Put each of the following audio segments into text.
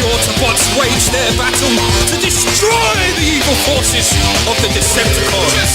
Autobots wage their battle to destroy the evil forces of the Decepticons.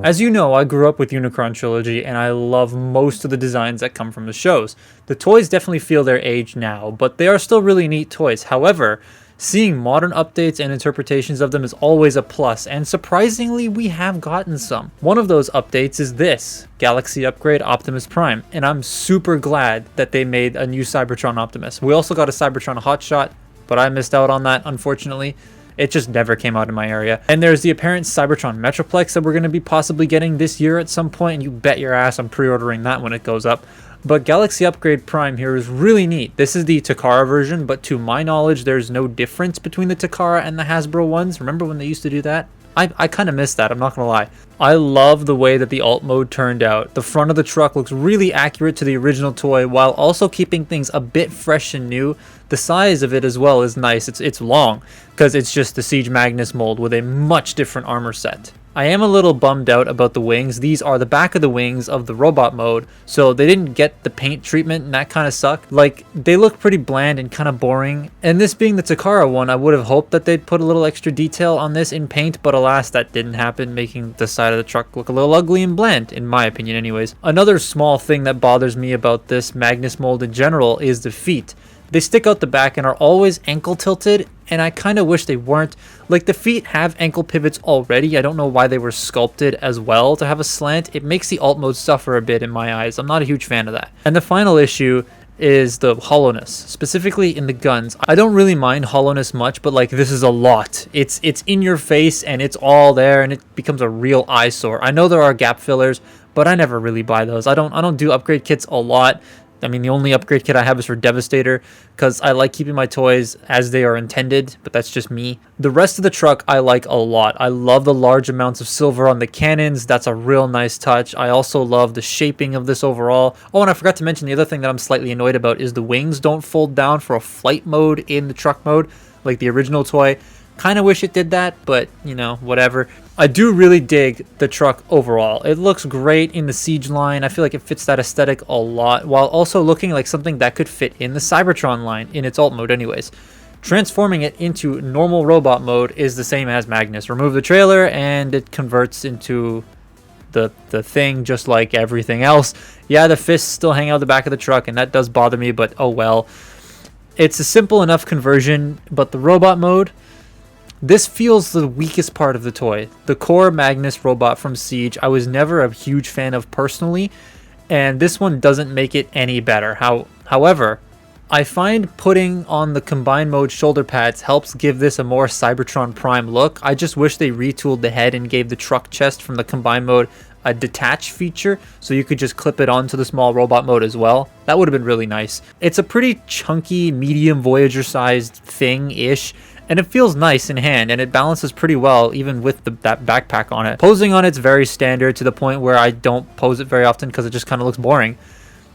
As you know, I grew up with Unicron Trilogy, and I love most of the designs that come from the shows. The toys definitely feel their age now, but they are still really neat toys. However, seeing modern updates and interpretations of them is always a plus, and surprisingly, we have gotten some. One of those updates is this, Galaxy Upgrade Optimus Prime, and I'm super glad that they made a new Cybertron Optimus. We also got a Cybertron Hotshot, but I missed out on that, unfortunately. It just never came out in my area. And there's the apparent Cybertron Metroplex that we're going to be possibly getting this year at some point, and you bet your ass I'm pre-ordering that when it goes up. But Galaxy Upgrade Prime here is really neat. This is the Takara version, but to my knowledge, there's no difference between the Takara and the Hasbro ones. Remember when they used to do that? I kind of missed that, I'm not going to lie. I love the way that the alt mode turned out. The front of the truck looks really accurate to the original toy while also keeping things a bit fresh and new. The size of it as well is nice. It's long because it's just the Siege Magnus mold with a much different armor set. I am a little bummed out about the wings. These are the back of the wings of the robot mode, so they didn't get the paint treatment, and that kind of sucked. Like, they look pretty bland and kind of boring. And this being the Takara one, I would have hoped that they'd put a little extra detail on this in paint, but alas, that didn't happen, making the side of the truck look a little ugly and bland, in my opinion anyways. Another small thing that bothers me about this Magnus mold in general is the feet. They stick out the back and are always ankle tilted, and I kind of wish they weren't. Like, the feet have ankle pivots already. I don't know why they were sculpted as well to have a slant. It makes the alt mode suffer a bit in my eyes. I'm not a huge fan of that. And the final issue is the hollowness, specifically in the guns. I don't really mind hollowness much, but like, this is a lot. It's in your face and it's all there, and it becomes a real eyesore. I know there are gap fillers, but I never really buy those. I don't do upgrade kits a lot. I mean, the only upgrade kit I have is for Devastator because I like keeping my toys as they are intended, but that's just me. The rest of the truck I like a lot. I love the large amounts of silver on the cannons. That's a real nice touch. I also love the shaping of this overall. Oh, and I forgot to mention the other thing that I'm slightly annoyed about is the wings don't fold down for a flight mode in the truck mode like the original toy. Kind of wish it did that, but you know, whatever. I do really dig the truck overall. It looks great in the Siege line. I feel like it fits that aesthetic a lot, while also looking like something that could fit in the Cybertron line in its alt mode anyways. Transforming it into normal robot mode is the same as Magnus. Remove the trailer and it converts into the thing just like everything else. Yeah, the fists still hang out the back of the truck, and that does bother me, but oh well. It's a simple enough conversion, but the robot mode, this feels the weakest part of the toy. The core Magnus robot from Siege, I was never a huge fan of personally, and this one doesn't make it any better. However, I find putting on the combined mode shoulder pads helps give this a more Cybertron Prime look. I just wish they retooled the head and gave the truck chest from the combined mode a detach feature so you could just clip it onto the small robot mode as well. That would have been really nice. It's a pretty chunky, medium Voyager sized thing-ish, and it feels nice in hand, and it balances pretty well even with that backpack on it. Posing on it's very standard to the point where I don't pose it very often because it just kind of looks boring.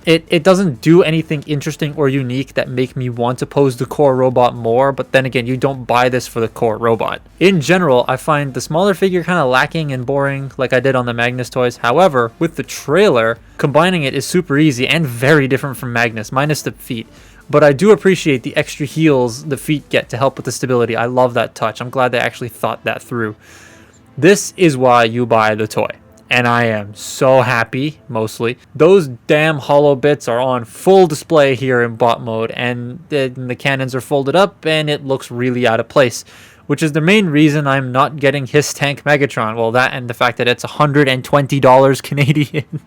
It doesn't do anything interesting or unique that make me want to pose the core robot more, but then again, you don't buy this for the core robot. In general, I find the smaller figure kind of lacking and boring like I did on the Magnus toys. However, with the trailer, combining it is super easy and very different from Magnus, minus the feet. But I do appreciate the extra heels the feet get to help with the stability. I love that touch. I'm glad they actually thought that through. This is why you buy the toy. And I am so happy, mostly. Those damn hollow bits are on full display here in bot mode, and the cannons are folded up, and it looks really out of place, which is the main reason I'm not getting Hiss Tank Megatron. Well, that and the fact that it's $120 Canadian.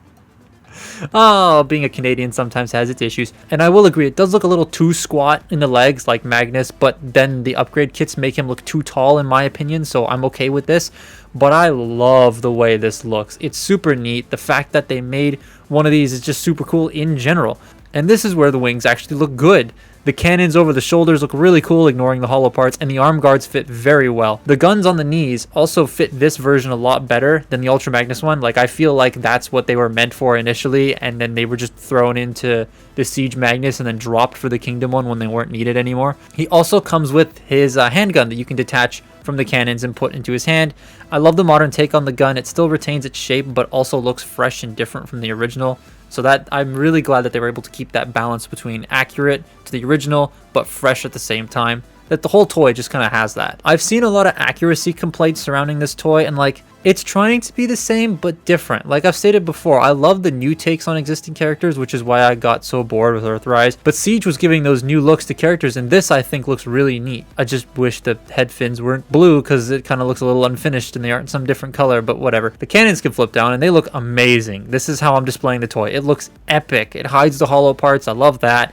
Oh, being a Canadian sometimes has its issues. And I will agree, it does look a little too squat in the legs like Magnus, but then the upgrade kits make him look too tall in my opinion, so I'm okay with this. But I love the way this looks. It's super neat. The fact that they made one of these is just super cool in general. And this is where the wings actually look good. The cannons over the shoulders look really cool, ignoring the hollow parts, and the arm guards fit very well. The guns on the knees also fit this version a lot better than the Ultra Magnus one. Like, I feel like that's what they were meant for initially, and then they were just thrown into the Siege Magnus and then dropped for the Kingdom one when they weren't needed anymore. He also comes with his handgun that you can detach from the cannons and put into his hand. I love the modern take on the gun. It still retains its shape, but also looks fresh and different from the original. So that I'm really glad that they were able to keep that balance between accurate to the original, but fresh at the same time. That the whole toy just kind of has that. I've seen a lot of accuracy complaints surrounding this toy, and like, it's trying to be the same but different. Like I've stated before, I love the new takes on existing characters, which is why I got so bored with Earthrise. But Siege was giving those new looks to characters, and this I think looks really neat. I just wish the head fins weren't blue because it kind of looks a little unfinished and they aren't some different color, but whatever. The cannons can flip down and they look amazing. This is how I'm displaying the toy. It looks epic. It hides the hollow parts. I love that.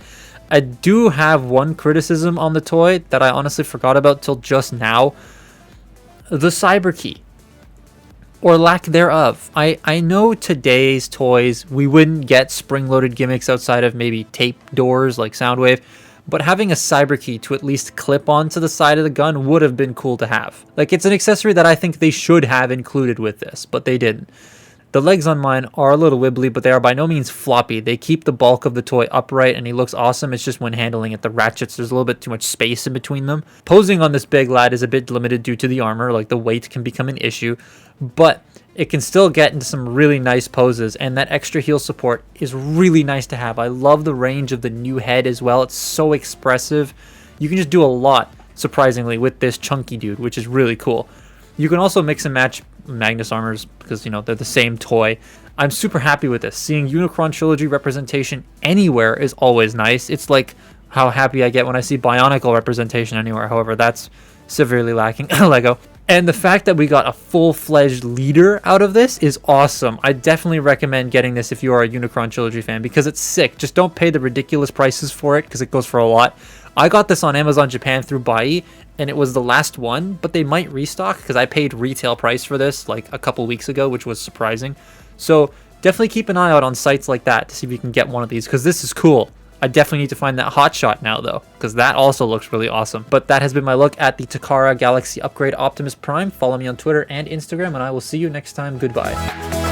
I do have one criticism on the toy that I honestly forgot about till just now. The cyber key. Or lack thereof. I know today's toys, we wouldn't get spring-loaded gimmicks outside of maybe tape doors like Soundwave, but having a cyber key to at least clip onto the side of the gun would have been cool to have. Like, it's an accessory that I think they should have included with this, but they didn't. The legs on mine are a little wibbly, but they are by no means floppy. They keep the bulk of the toy upright, and he looks awesome. It's just when handling it, the ratchets, there's a little bit too much space in between them. Posing on this big lad is a bit limited due to the armor, like the weight can become an issue, but it can still get into some really nice poses, and that extra heel support is really nice to have. I love the range of the new head as well. It's so expressive. You can just do a lot, surprisingly, with this chunky dude, which is really cool. You can also mix and match Magnus armors because, you know, they're the same toy. I'm super happy with this. Seeing Unicron Trilogy representation anywhere is always nice. It's like how happy I get when I see Bionicle representation anywhere. However, that's severely lacking Lego. And the fact that we got a full-fledged leader out of this is awesome. I definitely recommend getting this if you are a Unicron Trilogy fan because it's sick. Just don't pay the ridiculous prices for it because it goes for a lot. I got this on Amazon Japan through Bai, and it was the last one, but they might restock because I paid retail price for this like a couple weeks ago, which was surprising. So definitely keep an eye out on sites like that to see if you can get one of these because this is cool. I definitely need to find that hotshot now though, because that also looks really awesome. But that has been my look at the Takara Galaxy Upgrade Optimus Prime. Follow me on Twitter and Instagram, and I will see you next time. Goodbye.